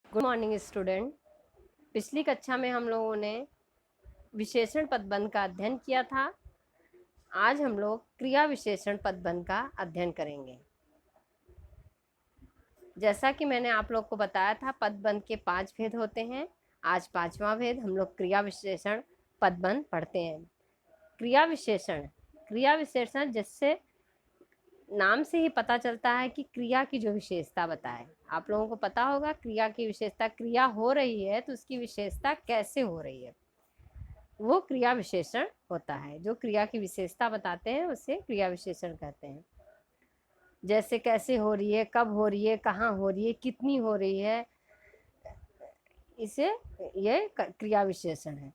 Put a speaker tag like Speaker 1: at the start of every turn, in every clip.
Speaker 1: Good morning student. पिछली कक्षा में हम लोगों ने विशेषण पदबंध का अध्ययन किया था। आज हम लोग क्रिया विशेषण पदबंध का अध्ययन करेंगे। जैसा कि मैंने आप लोग को बताया था, पदबंध के 5 भेद होते हैं। आज 5वां भेद हम लोग क्रिया विशेषण पदबंध पढ़ते हैं। क्रिया विशेषण जिससे नाम से ही पता चलता है कि क्रिया की जो विशेषता बताए। आप लोगों को पता होगा क्रिया की विशेषता, क्रिया हो रही है तो उसकी विशेषता कैसे हो रही है, वो क्रिया विशेषण होता है। जो क्रिया की विशेषता बताते हैं उसे क्रिया विशेषण कहते हैं। जैसे कैसे हो रही है, कब हो रही है, कहाँ हो रही है, कितनी हो रही है, इसे ये क्रिया विशेषण है।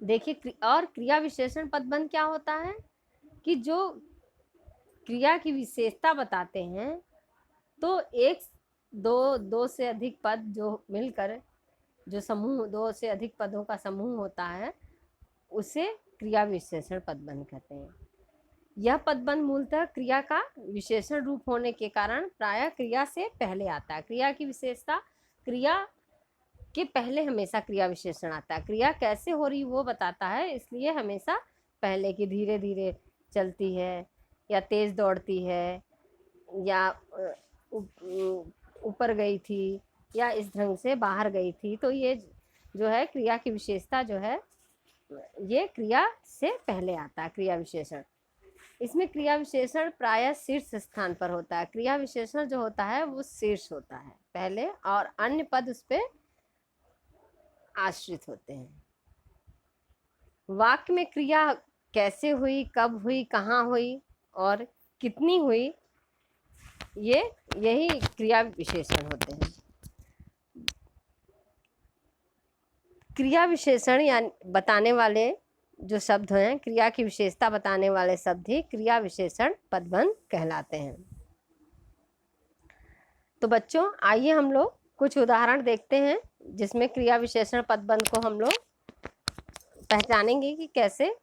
Speaker 1: देखिए, और क्रिया विशेषण पदबंध क्या होता है कि जो क्रिया की विशेषता बताते हैं तो एक दो से अधिक पद जो मिलकर जो समूह, 2 से अधिक पदों का समूह होता है उसे क्रिया विशेषण पदबंध कहते हैं। यह पदबंध मूलतः क्रिया का विशेषण रूप होने के कारण प्रायः क्रिया से पहले आता है। क्रिया की विशेषता, क्रिया के पहले हमेशा क्रिया विशेषण आता है। क्रिया कैसे हो रही वो बताता है, इसलिए हमेशा पहले की धीरे धीरे चलती है या तेज दौड़ती है या ऊपर गई थी या इस ढंग से बाहर गई थी, तो ये जो है क्रिया की विशेषता जो है ये क्रिया से पहले आता है, क्रिया विशेषण। इसमें क्रिया विशेषण प्रायः शीर्ष स्थान पर होता है। क्रिया विशेषण जो होता है वो शीर्ष होता है पहले, और अन्य पद उस पर आश्रित होते हैं। वाक्य में क्रिया कैसे हुई, कब हुई, कहाँ हुई और कितनी हुई, यही क्रिया विशेषण होते हैं। क्रिया विशेषण यानी बताने वाले जो शब्द हैं, क्रिया की विशेषता बताने वाले शब्द ही क्रिया विशेषण पदबंध कहलाते हैं। तो बच्चों, आइए हम लोग कुछ उदाहरण देखते हैं जिसमें क्रिया विशेषण पदबंध को हम लोग पहचानेंगे कि कैसे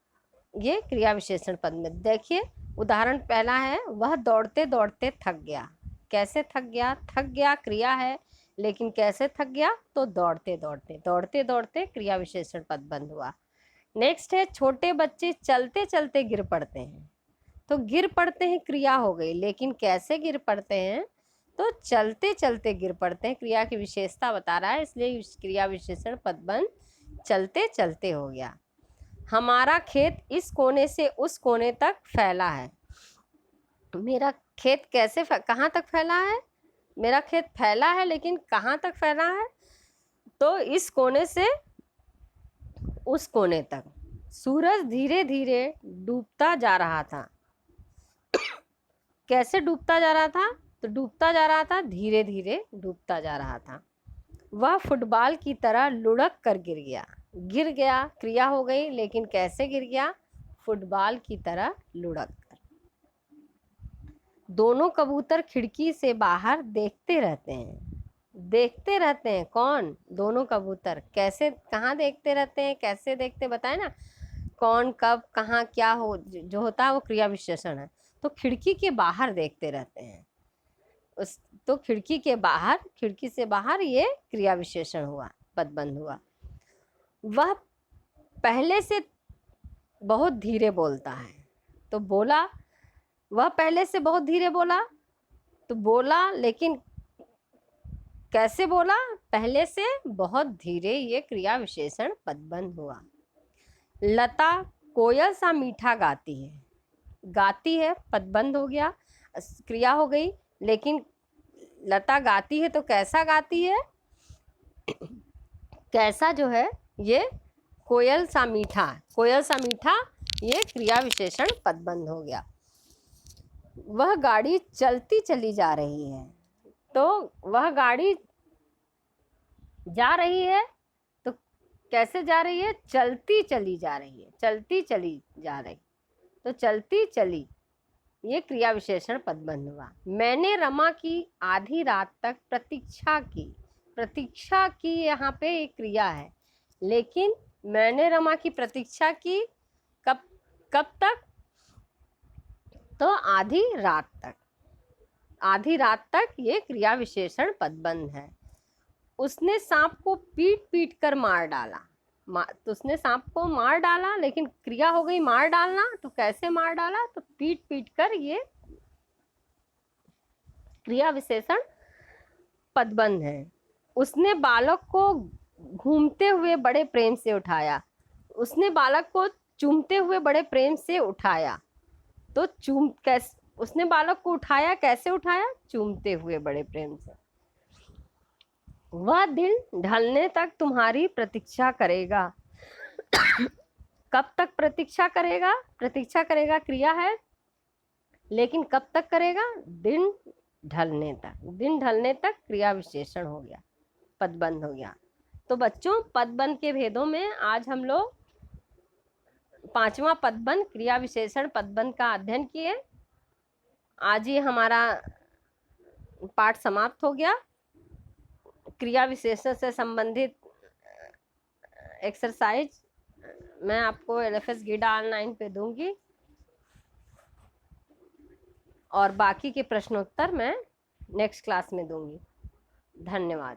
Speaker 1: ये क्रिया विशेषण पदबंध। देखिए, उदाहरण पहला है, वह दौड़ते दौड़ते थक गया। कैसे थक गया? थक गया क्रिया है, लेकिन कैसे थक गया? तो दौड़ते दौड़ते, दौड़ते दौड़ते क्रिया विशेषण पदबंध हुआ। नेक्स्ट है, छोटे बच्चे चलते चलते गिर पड़ते हैं। तो गिर पड़ते हैं क्रिया हो गई, लेकिन कैसे गिर पड़ते हैं? तो चलते चलते गिर पड़ते हैं, क्रिया की विशेषता बता रहा है, इसलिए क्रिया विशेषण पदबंध चलते चलते हो गया। हमारा खेत इस कोने से उस कोने तक फैला है। मेरा खेत कैसे कहाँ तक फैला है? मेरा खेत फैला है, लेकिन कहाँ तक फैला है? तो इस कोने से उस कोने तक। सूरज धीरे धीरे डूबता जा रहा था। कैसे डूबता जा रहा था? तो डूबता जा रहा था, धीरे धीरे डूबता जा रहा था। वह फुटबॉल की तरह लुढ़क कर गिर गया। गिर गया क्रिया हो गई, लेकिन कैसे गिर गया? फुटबॉल की तरह लुढ़क कर। दोनों कबूतर खिड़की से बाहर देखते रहते हैं। देखते रहते हैं कौन? दोनों कबूतर। कैसे, कहाँ देखते रहते हैं, कैसे देखते, बताए ना। कौन, कब, कहाँ, क्या हो जो होता है वो क्रिया विशेषण है। तो खिड़की के बाहर देखते रहते हैं, उस तो खिड़की के बाहर, खिड़की से बाहर, ये क्रिया विशेषण हुआ, पदबंध हुआ। वह पहले से बहुत धीरे बोलता है। तो बोला, वह पहले से बहुत धीरे बोला, तो बोला लेकिन कैसे बोला? पहले से बहुत धीरे, ये क्रिया विशेषण पदबंध हुआ। लता कोयल सा मीठा गाती है। गाती है पदबंध हो गया, क्रिया हो गई, लेकिन लता गाती है तो कैसा गाती है? कैसा जो है ये कोयल सा मीठा, कोयल सा मीठा, ये क्रिया विशेषण पदबंध हो गया। वह गाड़ी चलती चली जा रही है। तो वह गाड़ी जा रही है, तो कैसे जा रही है? चलती चली जा रही है, चलती चली जा रही, तो चलती चली, ये क्रिया विशेषण पदबंध हुआ। मैंने रमा की आधी रात तक प्रतीक्षा की। प्रतीक्षा की यहाँ पे एक क्रिया है, लेकिन मैंने रमा की प्रतीक्षा की कब कब तक? तो आधी रात तक। आधी रात तक ये क्रिया विशेषण पदबंध है। उसने सांप को पीट पीट कर मार डाला। तो उसने सांप को मार डाला, लेकिन क्रिया हो गई मार डालना, तो कैसे मार डाला? तो पीट पीट कर, ये क्रिया विशेषण पदबंध है। उसने बालक को घूमते हुए बड़े प्रेम से उठाया। उसने बालक को चूमते हुए बड़े प्रेम से उठाया। तो उसने बालक को उठाया, कैसे उठाया? चूमते हुए बड़े प्रेम से। वह दिन ढलने तक तुम्हारी प्रतीक्षा करेगा। कब तक प्रतीक्षा करेगा? प्रतीक्षा करेगा क्रिया है, लेकिन कब तक करेगा? दिन ढलने तक। दिन ढलने तक क्रिया विशेषण हो गया, पदबंध हो गया। तो बच्चों, पदबंध के भेदों में आज हम लोग 5वां पदबंध, क्रिया विशेषण पदबंध का अध्ययन किए। आज ही हमारा पाठ समाप्त हो गया। क्रिया विशेषण से संबंधित एक्सरसाइज मैं आपको LFS गीडा ऑनलाइन पे दूंगी, और बाकी के प्रश्नोत्तर मैं नेक्स्ट क्लास में दूंगी। धन्यवाद।